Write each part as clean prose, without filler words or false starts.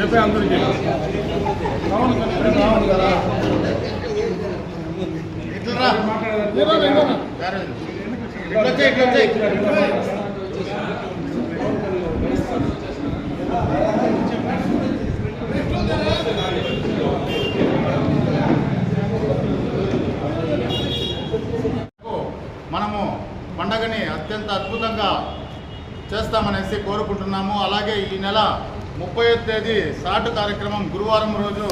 చెప్పే అందరికీ మనము పండగని అత్యంత అద్భుతంగా చేస్తామనేసి కోరుకుంటున్నాము. అలాగే ఈ నెల 30వ తేదీ సాటు కార్యక్రమం గురువారం రోజు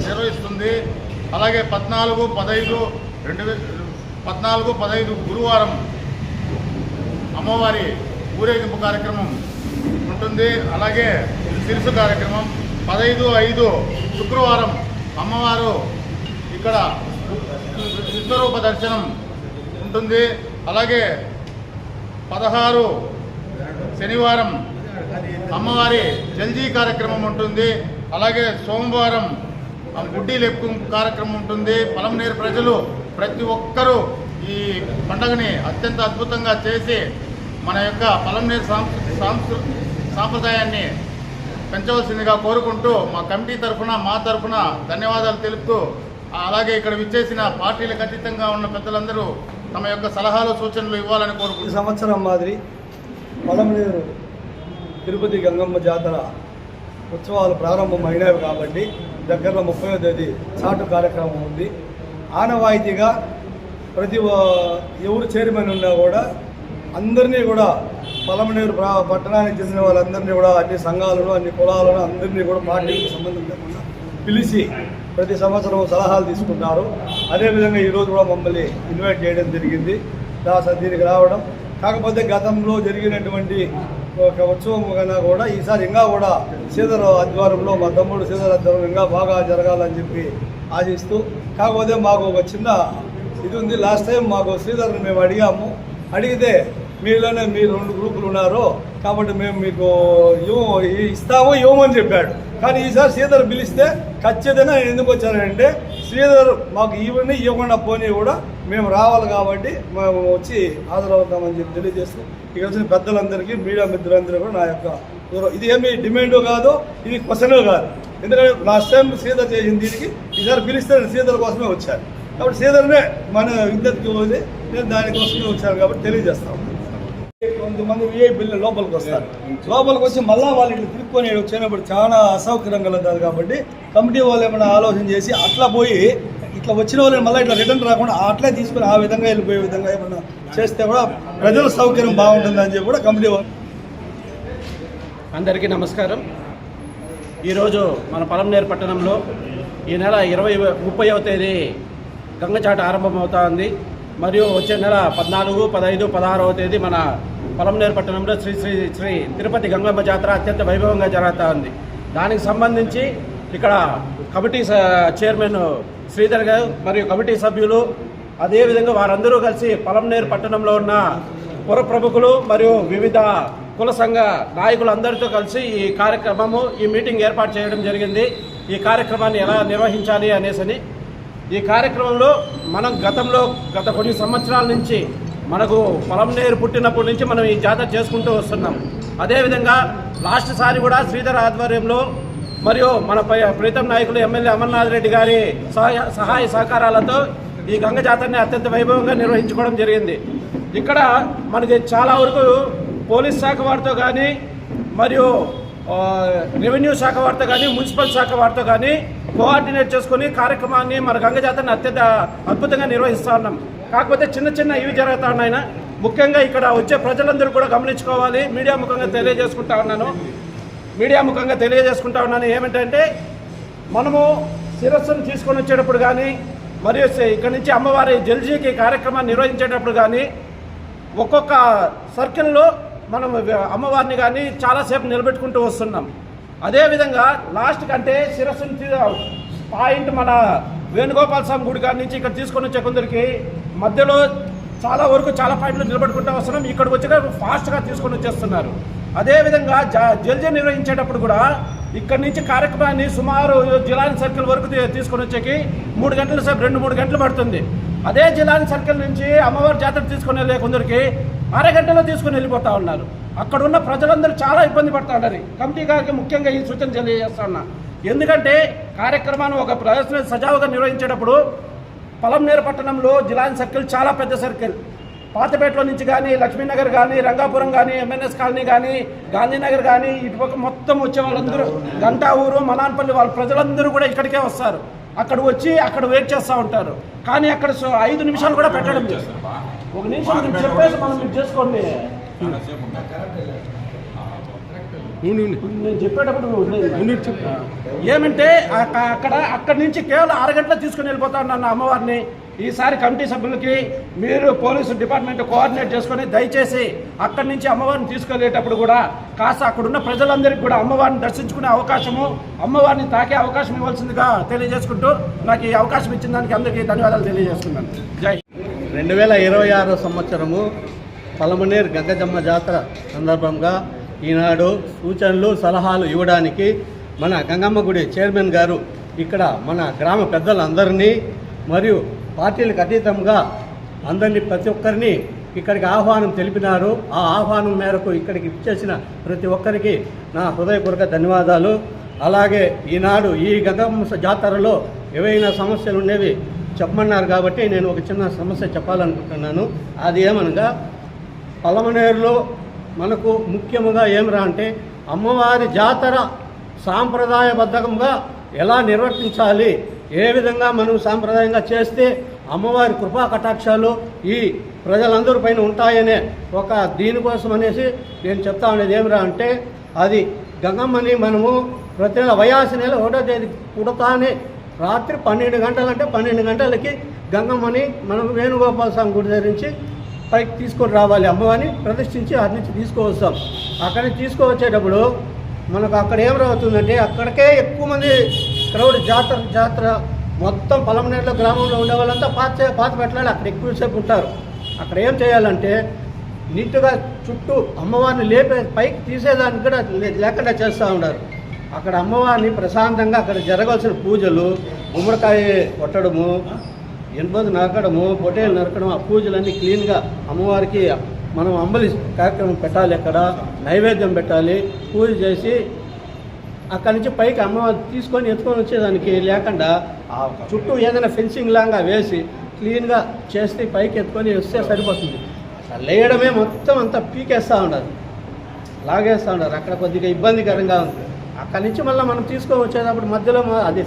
నిర్వహిస్తుంది. అలాగే 14-15 గురువారం అమ్మవారి ఊరేగింపు కార్యక్రమం ఉంటుంది. అలాగే సిరుసు కార్యక్రమం 15-5 శుక్రవారం అమ్మవారు ఇక్కడ విశ్వరూప దర్శనం ఉంటుంది. అలాగే 16 శనివారం అమ్మవారి జల్జీ కార్యక్రమం ఉంటుంది. అలాగే సోమవారం గుడ్డి లెప్పు కార్యక్రమం ఉంటుంది. పలమనేరు ప్రజలు ప్రతి ఒక్కరూ ఈ పండుగని అత్యంత అద్భుతంగా చేసి మన యొక్క పలమనేరు సాంప్రదాయాన్ని పెంచవలసిందిగా కోరుకుంటూ మా కమిటీ తరఫున మా తరఫున ధన్యవాదాలు తెలుపుతూ, అలాగే ఇక్కడ విచ్చేసిన పార్టీలకు అతీతంగా ఉన్న పెద్దలందరూ తమ యొక్క సలహాలు సూచనలు ఇవ్వాలని కోరుకుంటున్నాను. ఈ సంవత్సరం మాదిరి పలమనేరు తిరుపతి గంగమ్మ జాతర ఉత్సవాలు ప్రారంభమైనవి కాబట్టి దగ్గరలో 30వ తేదీ చాటు కార్యక్రమం ఉంది. ఆనవాయితీగా ప్రతి ఎవరు చైర్మన్ ఉన్నా కూడా అందరినీ కూడా పలమనేరు పట్టణానికి చెందిన వాళ్ళందరినీ కూడా అన్ని సంఘాలను అన్ని కులాలను అందరినీ కూడా పార్టీకి సంబంధం లేకుండా పిలిచి ప్రతి సంవత్సరం సలహాలు తీసుకుంటారు. అదేవిధంగా ఈరోజు కూడా మమ్మల్ని ఇన్వైట్ చేయడం జరిగింది దీనికి రావడం. కాకపోతే గతంలో జరిగినటువంటి ఒక ఉత్సవం కన్నా కూడా ఈసారి ఇంకా కూడా శ్రీధర్ ఆధ్వర్యంలో మా తమ్ముడు శ్రీధర్ ఆధ్వర్యంలో ఇంకా బాగా జరగాలని చెప్పి ఆశిస్తూ, కాకపోతే మాకు ఒక చిన్న ఇది ఉంది. లాస్ట్ టైం మాకు శ్రీధర్ని మేము అడిగితే మీలోనే మీరు 2 గ్రూపులు ఉన్నారు కాబట్టి మేము మీకు ఇవ్వమని చెప్పాడు. కానీ ఈసారి శ్రీధర్ పిలిస్తే ఖచ్చితంగా ఎందుకు వచ్చానంటే శ్రీధర్ మాకు ఇవ్వకుండా పోనీ కూడా మేము రావాలి కాబట్టి మేము వచ్చి హాజరవుతామని చెప్పి తెలియజేస్తూ ఇక్కడ వచ్చిన పెద్దలందరికీ మీడియా మిత్రులందరూ కూడా నా యొక్క ఇది ఏమి డిమాండ్ కాదు, ఇది క్వశ్చన్ కాదు. ఎందుకంటే లాస్ట్ టైం శ్రీధర్ చేసిన దీనికి ఈసారి పిలిస్తే శ్రీధర్ కోసమే వచ్చాను కాబట్టి శ్రీధర్నే మన విద్యుత్కి పోతే నేను దానికోసమే వచ్చాను కాబట్టి తెలియజేస్తాను. కొంతమంది విఐపీలు లోపలికి వస్తారు. లోపలికి వచ్చి మళ్ళీ వాళ్ళు ఇట్లా తిరుక్కొని వచ్చినప్పుడు చాలా అసౌకర్యం కలుగుతుంది కాబట్టి కమిటీ వాళ్ళు ఏమైనా ఆలోచన చేసి అట్లా పోయి ఇట్లా వచ్చిన వాళ్ళని మళ్ళీ ఇట్లా రిటర్న్ రాకుండా అట్లే తీసుకుని ఆ విధంగా వెళ్ళిపోయే విధంగా ఏమైనా చేస్తే కూడా ప్రజల సౌకర్యం బాగుంటుందని చెప్పి కూడా కమిటీ వాళ్ళు. అందరికీ నమస్కారం. ఈరోజు మన పలమనేరు పట్టణంలో ఈ నెల 30వ తేదీ గంగచాట ఆరంభమవుతోంది. మరియు వచ్చే నెల 14, 15, 16వ తేదీ మన పలమనేరు పట్టణంలో శ్రీ శ్రీ శ్రీ తిరుపతి గంగమ్మ జాతర అత్యంత వైభవంగా జరుగుతూ ఉంది. దానికి సంబంధించి ఇక్కడ కమిటీ చైర్మన్ శ్రీధర్ గారు మరియు కమిటీ సభ్యులు అదేవిధంగా వారందరూ కలిసి పలమనేరు పట్టణంలో ఉన్న పుర ప్రముఖులు మరియు వివిధ కుల సంఘ నాయకులందరితో కలిసి ఈ మీటింగ్ ఏర్పాటు చేయడం జరిగింది. ఈ కార్యక్రమాన్ని ఎలా నిర్వహించాలి అనేసి ఈ కార్యక్రమంలో మనం గత కొన్ని సంవత్సరాల నుంచి మనకు పలమనేరు పుట్టినప్పటి నుంచి మనం ఈ జాతర చేసుకుంటూ వస్తున్నాం. అదేవిధంగా లాస్ట్ సారి కూడా శ్రీధర్ ఆధ్వర్యంలో మరియు మన ప్రీతం నాయకులు ఎమ్మెల్యే అమర్నాథ్ రెడ్డి గారి సహాయ సహకారాలతో ఈ గంగ జాతరని అత్యంత వైభవంగా నిర్వహించుకోవడం జరిగింది. ఇక్కడ మనకి చాలా వరకు పోలీస్ శాఖ వారితో కానీ మరియు రెవెన్యూ శాఖ వారితో కానీ మున్సిపల్ శాఖ వారితో కానీ కోఆర్డినేట్ చేసుకుని కార్యక్రమాన్ని మన గంగ జాతరని అత్యంత అద్భుతంగా నిర్వహిస్తూ ఉన్నాం. కాకపోతే చిన్న చిన్న ఇవి జరుగుతూ ఉన్నాయి. ముఖ్యంగా ఇక్కడ వచ్చే ప్రజలందరూ కూడా గమనించుకోవాలి. మీడియా ముఖంగా తెలియజేసుకుంటా ఉన్నాను ఏమిటంటే మనము శిరస్సును తీసుకొని వచ్చేటప్పుడు కానీ మరియు ఇక్కడ నుంచి అమ్మవారి జల్జీకి కార్యక్రమాన్ని నిర్వహించేటప్పుడు కానీ ఒక్కొక్క సర్కిల్లో మనం అమ్మవారిని కానీ చాలాసేపు నిలబెట్టుకుంటూ వస్తున్నాం. అదేవిధంగా లాస్ట్ కంటే శిరస్సును పాయింట్ మన వేణుగోపాల స్వామి గుడి కాడి నుంచి ఇక్కడ తీసుకొని వచ్చే కొందరికి మధ్యలో చాలా వరకు చాలా పాయింట్లు నిలబెట్టుకుంటూ వస్తున్నాం. ఇక్కడికి వచ్చాక ఫాస్ట్గా తీసుకొని వచ్చేస్తున్నారు. అదేవిధంగా జల్జీ నిర్వహించేటప్పుడు కూడా ఇక్కడి నుంచి కార్యక్రమాన్ని సుమారు జిలాని సర్కిల్ వరకు తీసుకొని వచ్చేకి 3 గంటల సేపు 2-3 గంటలు పడుతుంది. అదే జిలాని సర్కిల్ నుంచి అమ్మవారి జాతర తీసుకొని వెళ్ళే కొందరికి అరగంటలో తీసుకొని వెళ్ళిపోతూ ఉన్నారు. అక్కడ ఉన్న ప్రజలందరూ చాలా ఇబ్బంది పడుతూ ఉన్నారు. కమిటీ గారికి ముఖ్యంగా ఈ సూచన తెలియజేస్తా ఉన్నా. ఎందుకంటే కార్యక్రమాన్ని ఒక ప్రదర్శన సజావుగా నిర్వహించేటప్పుడు పలంనేరు పట్టణంలో జిలాని సర్కిల్ చాలా పెద్ద సర్కిల్. పాతపేటలో నుంచి కానీ, లక్ష్మీనగర్ కానీ, రంగాపురం కానీ, ఎంఎన్ఎస్ కాలనీ కానీ, గాంధీనగర్ కానీ, ఇటుపక్క మొత్తం వచ్చే వాళ్ళందరూ గంటా ఊరు, మనాన్పల్లి వాళ్ళ ప్రజలందరూ కూడా ఇక్కడికే వస్తారు. అక్కడ వచ్చి అక్కడ వెయిట్ చేస్తూ ఉంటారు. కానీ అక్కడ 5 నిమిషాలు కూడా పెట్టడం లేదు. 1 నిమిషం చెప్పేసి మనం మీరు చేసుకోండి. నేను చెప్పేటప్పుడు ఏమంటే అక్కడి నుంచి కేవలం 6 గంటలు తీసుకుని వెళ్ళిపోతాను నన్ను అమ్మవారిని. ఈసారి కమిటీ సభ్యులకి మీరు పోలీసు డిపార్ట్మెంట్ కోఆర్డినేట్ చేసుకొని దయచేసి అక్కడి నుంచి అమ్మవారిని తీసుకెళ్లేటప్పుడు కూడా కాస్త అక్కడున్న ప్రజలందరికీ కూడా అమ్మవారిని దర్శించుకునే అవకాశము, అమ్మవారిని తాకే అవకాశం ఇవ్వాల్సిందిగా తెలియజేసుకుంటూ నాకు ఈ అవకాశం ఇచ్చిన దానికి అందరికీ ధన్యవాదాలు తెలియజేస్తున్నాను. జై. 2026 సంవత్సరము పలమనేరు గంగజమ్మ జాతర సందర్భంగా ఈనాడు సూచనలు సలహాలు ఇవ్వడానికి మన గంగమ్మ గుడి చైర్మన్ గారు ఇక్కడ మన గ్రామ పెద్దలందరినీ మరియు పార్టీలకు అతీతంగా అందరినీ ప్రతి ఒక్కరిని ఇక్కడికి ఆహ్వానం తెలిపినారు. ఆ ఆహ్వానం మేరకు ఇక్కడికి ఇచ్చేసిన ప్రతి ఒక్కరికి నా హృదయపూర్వక ధన్యవాదాలు. అలాగే ఈనాడు ఈ గంగమ్మ జాతరలో ఏవైనా సమస్యలు ఉండేవి చెప్పమన్నారు కాబట్టి నేను ఒక చిన్న సమస్య చెప్పాలనుకుంటున్నాను. అది ఏమనగా పలమనేరులో మనకు ముఖ్యముగా ఏమిరా అంటే అమ్మవారి జాతర సాంప్రదాయబద్ధంగా ఎలా నిర్వర్తించాలి, ఏ విధంగా మనం సాంప్రదాయంగా చేస్తే అమ్మవారి కృపా కటాక్షాలు ఈ ప్రజలందరి పైన ఉంటాయనే ఒక దీనికోసం అనేసి నేను చెప్తా ఉండేది ఏమిరా అంటే అది గంగమ్మని మనము ప్రతి నెల వైశాఖ నెల 1వ తేదీ పుడతానే రాత్రి 12 గంటలంటే 12 గంటలకి గంగమ్మని మనం వేణుగోపాల స్వామి గుడి ధరించి పైకి తీసుకొని రావాలి. అమ్మవారిని ప్రతిష్ఠించి అక్కడి నుంచి తీసుకువస్తాం. అక్కడి నుంచి తీసుకువచ్చేటప్పుడు మనకు అక్కడ ఏమవుతుందంటే అక్కడికే ఎక్కువ మంది క్రౌడ్ జాతర మొత్తం పలమనేరులో గ్రామంలో ఉండే వాళ్ళంతా పాత పెట్టాలి. అక్కడ ఎక్కువసేపు ఉంటారు. అక్కడ ఏం చేయాలంటే నీట్గా చుట్టూ అమ్మవారిని పైకి తీసేదానికి కూడా లేకుండా చేస్తూ ఉన్నారు. అక్కడ అమ్మవారిని ప్రశాంతంగా అక్కడ జరగాల్సిన పూజలు, గుమ్మడికాయ కొట్టడము, ఎన్బోదు నరకడము, పొట్టేలు నరకడం, ఆ పూజలన్నీ క్లీన్గా అమ్మవారికి మనం అంబలి కార్యక్రమం పెట్టాలి. అక్కడ నైవేద్యం పెట్టాలి, పూజ చేసి అక్కడి నుంచి పైకి అమ్మవారు తీసుకొని ఎత్తుకొని వచ్చేదానికి లేకుండా ఆ చుట్టూ ఏదైనా ఫెన్సింగ్ లాగా వేసి క్లీన్గా చేస్తే పైకి ఎత్తుకొని వస్తే సరిపోతుంది. లేయడమే మొత్తం అంతా పీకేస్తూ ఉన్నారు, లాగేస్తూ ఉన్నారు. అక్కడ కొద్దిగా ఇబ్బందికరంగా ఉంది. అక్కడి నుంచి మళ్ళీ మనం తీసుకొని వచ్చేటప్పుడు మధ్యలో అది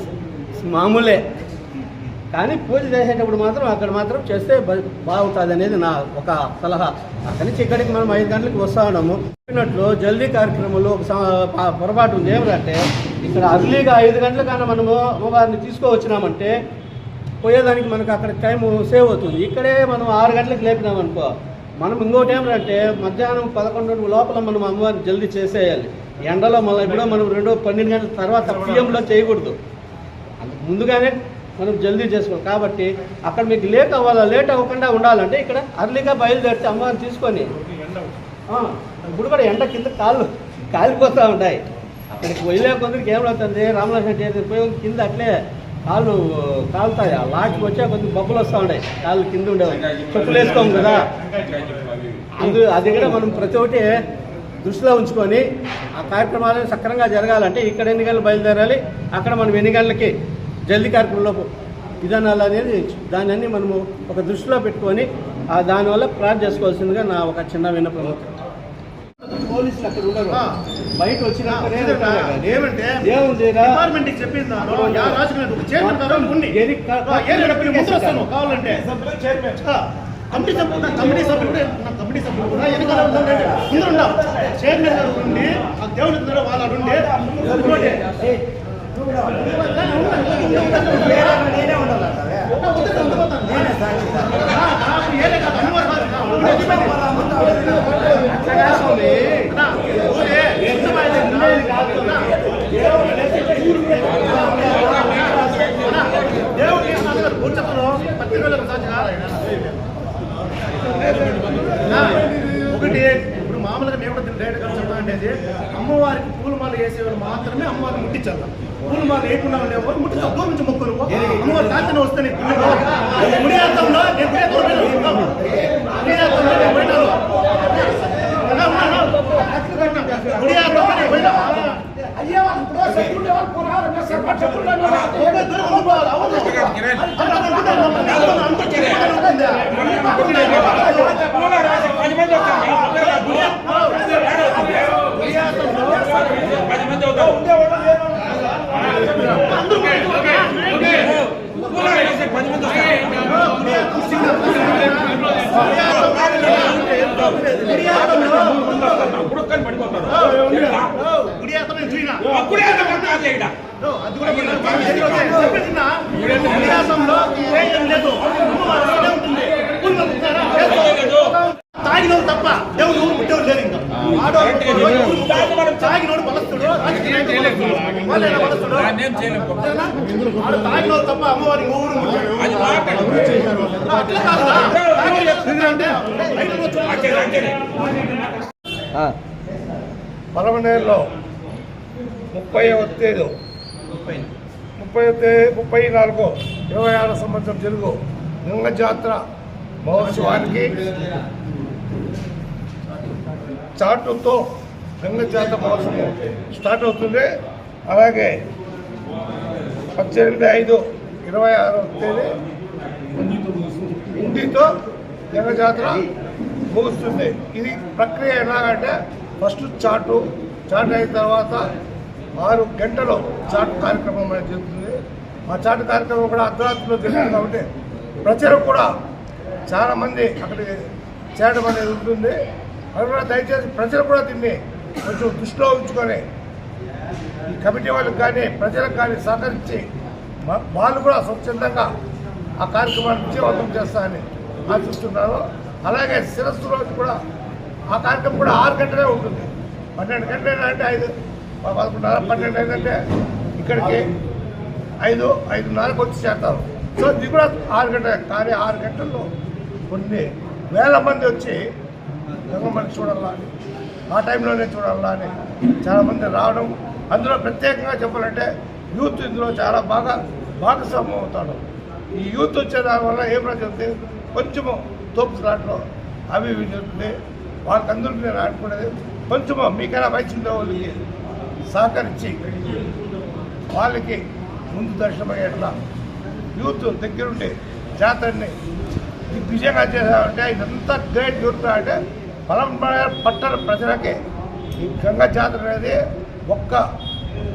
మామూలే, కానీ పూజ చేసేటప్పుడు మాత్రం అక్కడ మాత్రం చేస్తే బాగుంటుంది అనేది నా ఒక సలహా. అక్కడి నుంచి ఇక్కడికి మనం 5 గంటలకు వస్తూ ఉన్నాము. చెప్పినట్లు జల్దీ కార్యక్రమంలో ఒక పొరపాటు ఉంది. ఏమిటంటే ఇక్కడ అర్లీగా 5 గంటలకన్నా మనము అమ్మవారిని తీసుకోవచ్చినామంటే పోయేదానికి మనకు అక్కడ టైం సేవ్ అవుతుంది. ఇక్కడే మనం 6 గంటలకు లేపినామనుకో, మనం ఇంకోటి ఏమిటంటే మధ్యాహ్నం 11 లోపల మనం అమ్మవారిని జల్దీ చేసేయాలి. ఎండలో మళ్ళీ ఇప్పుడు మనం 12 గంటల తర్వాత పిఎంలో చేయకూడదు, ముందుగానే మనం జల్దీ చేసుకోవాలి. కాబట్టి అక్కడ మీకు లేట్ అవ్వకుండా ఉండాలంటే ఇక్కడ అర్లీగా బయలుదేరితే అమ్మవారిని తీసుకొని ఇప్పుడు కూడా ఎండ కింద కాలిపోతూ ఉంటాయి. అక్కడికి వెళ్ళే కొందరికి ఏమవుతుంది, రామలక్ష్మణ పోయి కింద అట్లే కాళ్ళు కాలుతాయి. ఆ లాక్కి వచ్చే కొద్దిగా బొబ్బలు వస్తూ ఉంటాయి, కాళ్ళు కింద ఉండేవి, చెప్పులు వేసుకోము కదా. అది కూడా మనం ప్రతి ఒక్కటి దృష్టిలో ఉంచుకొని ఆ కార్యక్రమాలు సక్రమంగా జరగాలంటే ఇక్కడ ఎన్ని గంటలు బయలుదేరాలి, అక్కడ మనం ఎన్ని గంటలకి జల్దీ కార్యక్రమంలో విధానాలు అనేది దాన్ని మనము ఒక దృష్టిలో పెట్టుకొని దానివల్ల ప్లాన్ చేసుకోవాల్సిందిగా నా ఒక చిన్న విన్నపం. పోలీసులు అక్కడ ఉండరు, బయట వచ్చినప్పుడే ఏమంటే చెప్పింది కావాలంటే కమిటీ సభ్యులు కూడా ఎన్నికల ముందు ఉండాలి. చైర్మన్ గారు ఉండి ఆ దేవుడు వాళ్ళ ఉండి ఒకటి ఇప్పుడు మామూలుగా మేము కూడా డైరెక్ట్గా చెప్పాలంటే అమ్మవారికి పూలమాల వేసేవాళ్ళు మాత్రమే అమ్మవారిని ముట్టించాలి. పూలమాల వేయకుండా ఉండేవారు ముట్టించాలి. దూరం నుంచి మొక్కలు అమ్మవారి కాంతిని వస్తే గుడి తాగినోడు తప్ప దేవుడు ముట్టేవాడు లేదు. ఇంకా తాగినోడు బలస్తుడు, తాగినోడు తప్ప అమ్మవారి ఊరు పలమనేరులో 34 సంవత్సరం తెలుగు గంగ జాతర మహోత్సవానికి చాటుతో గంగ జాతర మహోత్సవం స్టార్ట్ అవుతుంది. అలాగే 18/5/26 తేదీ ఇంటితో గంగ జాతర ముగుస్తుంది. ఇది ప్రక్రియ ఎలాగంటే ఫస్ట్ చాటు అయిన తర్వాత 6 గంటలు చాటు కార్యక్రమం అనేది జరుగుతుంది. ఆ చాటు కార్యక్రమం కూడా అర్ధరాత్రిలో జరుగుతుంది కాబట్టి ప్రజలు కూడా చాలామంది అక్కడికి చేయడం అనేది ఉంటుంది. అది కూడా దయచేసి ప్రజలు కూడా దీన్ని కొంచెం దృష్టిలో ఉంచుకొని ఈ కమిటీ వాళ్ళకి కానీ ప్రజలకు కానీ సహకరించి వాళ్ళు కూడా స్వచ్ఛందంగా ఆ కార్యక్రమాన్ని విజయవంతం చేస్తారని ఆశిస్తున్నారు. అలాగే శిరస్సు రోజు కూడా ఆ కార్యక్రమం కూడా 6 గంటలే ఉంటుంది. 12 గంటలు అంటే 11:30 12 అయిందంటే ఇక్కడికి 5:30కి వచ్చి చేస్తారు. సో ఇది కూడా 6 గంటలే. కానీ 6 గంటల్లో కొన్ని వేల మంది వచ్చి గంగమ్మని చూడాలని, ఆ టైంలోనే చూడాలని చాలామంది రావడం. అందులో ప్రత్యేకంగా చెప్పాలంటే యూత్ ఇందులో చాలా బాగా భాగస్వామ్యం అవుతాడు. ఈ యూత్ వచ్చే దానివల్ల ఏం జరుగుతుంది, కొంచెము తోపు స్లాట్లో అవి ఇవి జరుగుతుంది. వాళ్ళకి అందరికీ నేను ఆడుకునేది కొంచెము మీకైనా వయసు ఉండే వాళ్ళకి సహకరించి వాళ్ళకి ముందు దర్శనమయ్యేట్లా యూత్ దగ్గరుండి జాతరని దిగ్విజయంగా చేశారంటే ఇదంతా గ్రేట్ యూత్. అంటే పట్టణ ప్రజలకే ఈ గంగా జాతర అనేది ఒక్క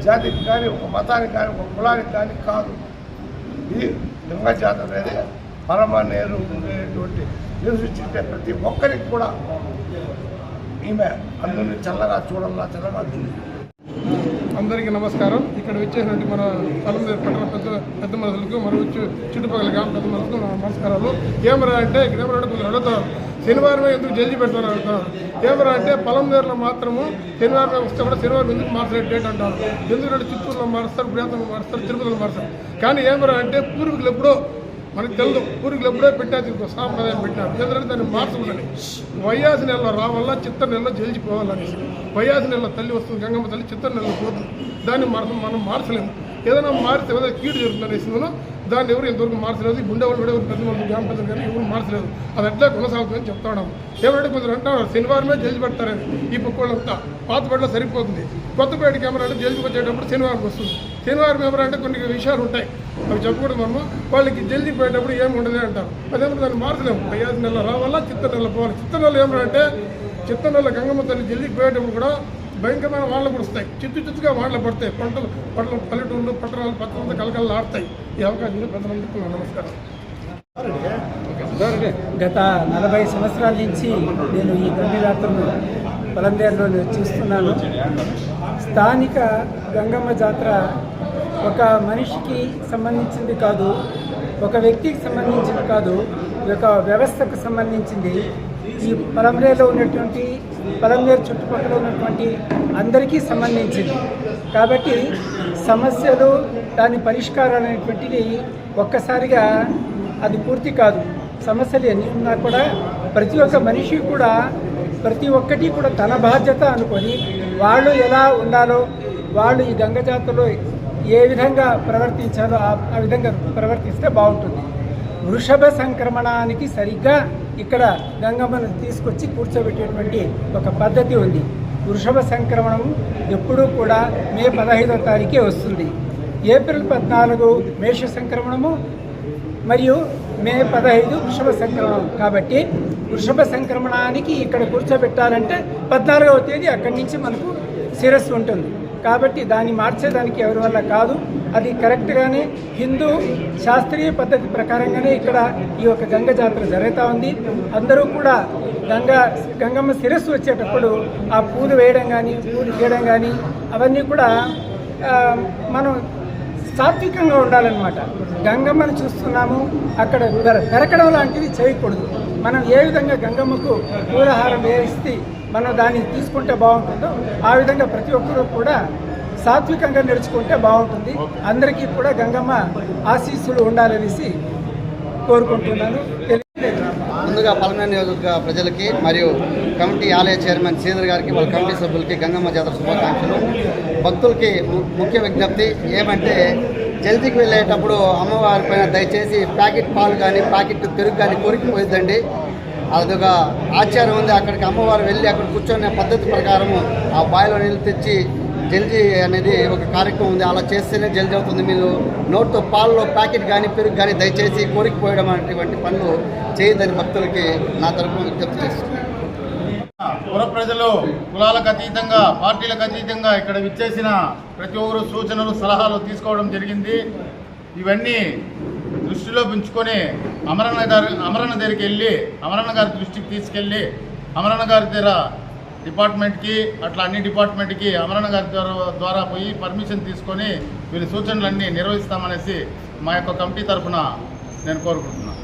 జాతికి కానీ ఒక మతానికి కానీ ఒక కులానికి కానీ కాదు. ఇది గంగా జాతర అనేది పరమనేరు ఉండేటువంటి నివసించే ప్రతి ఒక్కరికి కూడా ఈమె అందరినీ చల్లగా చూడాలా, చల్లగా చూడాలి. అందరికీ నమస్కారం. ఇక్కడ వచ్చేసినట్టు మన పలమనేరు పట్టణ పెద్ద మనుషులకు మరియు చుట్టుపక్కల గ్రామ పెద్ద మనుషులకు నమస్కారాలు. ఏమరా అంటే ఇక్కడ ఏమరా కొంచెం అడుగుతారు, శనివారమే ఎందుకు జల్దీ పెడతారు అడుగుతారు. ఏమరా అంటే పలమనేరులో మాత్రము శనివారం వస్తే కూడా శనివారం ఎందుకు మార్చలేదు డేట్ అంటారు. ఎందుకంటే చిత్తూరులో మారుస్తారు, ప్రేతంలో మారుస్తారు, తిరుపతిలో మారుస్తారు. కానీ ఏమరా అంటే పూర్వీకులు ఎప్పుడో మనకు తెలుసు, పూర్వీకులు ఎప్పుడో పెట్టారు సాంప్రదాయం పెట్టారు. ఎందుకంటే దాన్ని మార్చకూడదని. వైయాసి నెలలో రావాలా, చిత్త నెలలో జల్చిపోవాలని. వైయాసి నెలలో తల్లి వస్తుంది, గంగమ్మ తల్లి చిత్త నెలలో పోతుంది. దాన్ని మనం మార్చలేము. ఏదైనా మారితే ఏదైనా కీడు జరుగుతుందనేసి దాన్ని ఎవరు ఇంతవరకు మార్చలేదు. గుండెవాళ్ళు కూడా ఎవరు పెద్ద మంది గ్రామ పెద్దలు కానీ ఎవరు మార్చలేదు. అది అట్లా కొనసాగుతుందని చెప్తా ఉన్నాము. ఏమంటే కొంచెం అంటారు శనివారమే జల్ది పెడతారని. ఈ పక్కలంతా పాతపేటలో సరిపోతుంది. కొత్తపేటకి ఏమరా అంటే జల్దికి వచ్చేటప్పుడు శనివారం వస్తుంది. శనివారం ఏమరా అంటే కొన్ని విషయాలు ఉంటాయి, అవి చెప్పకూడదు. మనము వాళ్ళకి జల్దీ పోయేటప్పుడు ఏమి ఉండదు అంటారు. అదేమన్నా దాన్ని మార్చలేము. 5 నెలలు రావాలా, చిత్త నెలలో పోవాలి. చిత్త నెలలో ఏమరా అంటే చిత్త నెలలో గంగమ్మ తల్లి జల్దికి పోయేటప్పుడు కూడా భయంకరమైన వాళ్ళు కూడా వస్తాయి. చిత్తుగా వాళ్ళు పడతాయి. పల్లెటూళ్ళు పట్టణాలు పక్కనంతా కలకలు ఆడతాయి. ఈ అవకాశం ప్రజలందరికీ నమస్కారం. గత 40 సంవత్సరాల నుంచి నేను ఈ గంగ జాతరను పలమనేరులో చూస్తున్నాను. స్థానిక గంగమ్మ జాతర ఒక మనిషికి సంబంధించింది కాదు, ఒక వ్యక్తికి సంబంధించింది కాదు, ఒక వ్యవస్థకు సంబంధించింది. ఈ పలమనేరులో ఉన్నటువంటి పలమనేరు చుట్టుపక్కల ఉన్నటువంటి అందరికీ సంబంధించింది. కాబట్టి సమస్యలు దాని పరిష్కారాలు అనేటువంటివి ఒక్కసారిగా అది పూర్తి కాదు. సమస్యలు ఎన్ని ఉన్నా కూడా ప్రతి ఒక్క మనిషి కూడా ప్రతి ఒక్కటి కూడా తన బాధ్యత అనుకొని వాళ్ళు ఎలా ఉండాలో, వాళ్ళు ఈ గంగ జాతరలో ఏ విధంగా ప్రవర్తించాలో ఆ విధంగా ప్రవర్తిస్తే బాగుంటుంది. వృషభ సంక్రమణానికి సరిగ్గా ఇక్కడ గంగమ్మను తీసుకొచ్చి కూర్చోబెట్టేటువంటి ఒక పద్ధతి ఉంది. వృషభ సంక్రమణం ఎప్పుడూ కూడా మే 15వ తారీఖే వస్తుంది. ఏప్రిల్ 14 మేష సంక్రమణము మరియు మే 15 వృషభ సంక్రమణం. కాబట్టి వృషభ సంక్రమణానికి ఇక్కడ కూర్చోబెట్టాలంటే 14వ తేదీ అక్కడి నుంచి మనకు శిరస్సు ఉంటుంది. కాబట్టి దాన్ని మార్చేదానికి ఎవరి వల్ల కాదు. అది కరెక్ట్గానే హిందూ శాస్త్రీయ పద్ధతి ప్రకారంగానే ఇక్కడ ఈ యొక్క గంగ జాతర జరుగుతూ ఉంది. అందరూ కూడా గంగమ్మ శిరస్సు వచ్చేటప్పుడు ఆ పూలు వేయడం కానీ పూలు చేయడం కానీ అవన్నీ కూడా మనం సాత్వికంగా ఉండాలన్నమాట. గంగమ్మను చూస్తున్నాము, అక్కడ పెరకడం లాంటివి చేయకూడదు. మనం ఏ విధంగా గంగమ్మకు పూలహారం వేస్తే మనం దాన్ని తీసుకుంటే బాగుంటుందో ఆ విధంగా ప్రతి ఒక్కరూ కూడా సాత్వికంగా నడుచుకుంటే బాగుంటుంది. అందరికీ కూడా గంగమ్మ ఆశీస్సులు ఉండాలనేసి కోరుకుంటున్నాను. ముందుగా పలమనేరు నియోజకవర్గ ప్రజలకి మరియు కమిటీ ఆలయ చైర్మన్ శ్రీధర్ గారికి వాళ్ళ కమిటీ సభ్యులకి గంగమ్మ జాతర శుభాకాంక్షలు. భక్తులకి ముఖ్య విజ్ఞప్తి ఏమంటే జల్దీకి వెళ్ళేటప్పుడు అమ్మవారి పైన దయచేసి ప్యాకెట్ పాలు కానీ ప్యాకెట్ పెరుగు కానీ కోరికిపోయిద్దండి. అదొక ఆచారం ఉంది. అక్కడికి అమ్మవారు వెళ్ళి అక్కడ కూర్చొని పద్ధతి ప్రకారము ఆ బావిలో నీళ్ళు తెచ్చి జల్దీ అనేది ఒక కార్యక్రమం ఉంది. అలా చేస్తేనే జల్దీ అవుతుంది. మీరు నోట్తో పాలలో ప్యాకెట్ కానీ పెరుగు కానీ దయచేసి కోరికిపోయడం అనేటువంటి పనులు చేయదని భక్తులకి నా తరఫున విజ్ఞప్తి చేస్తున్నాను. పుర ప్రజలు కులాలకు అతీతంగా పార్టీలకు అతీతంగా ఇక్కడ విచ్చేసిన ప్రతి ఒక్కరు సూచనలు సలహాలు తీసుకోవడం జరిగింది. ఇవన్నీ దృష్టిలో ఉంచుకొని అమరన్న దగ్గరికి వెళ్ళి అమరన్న గారి దృష్టికి తీసుకెళ్ళి అమరన్న గారి దగ్గర డిపార్ట్మెంట్కి అట్లా అన్ని డిపార్ట్మెంట్కి అమరన్న గారి ద్వారా పోయి పర్మిషన్ తీసుకొని వీరి సూచనలన్నీ నిర్వహిస్తామనేసి మా యొక్క కమిటీ తరఫున నేను కోరుకుంటున్నాను.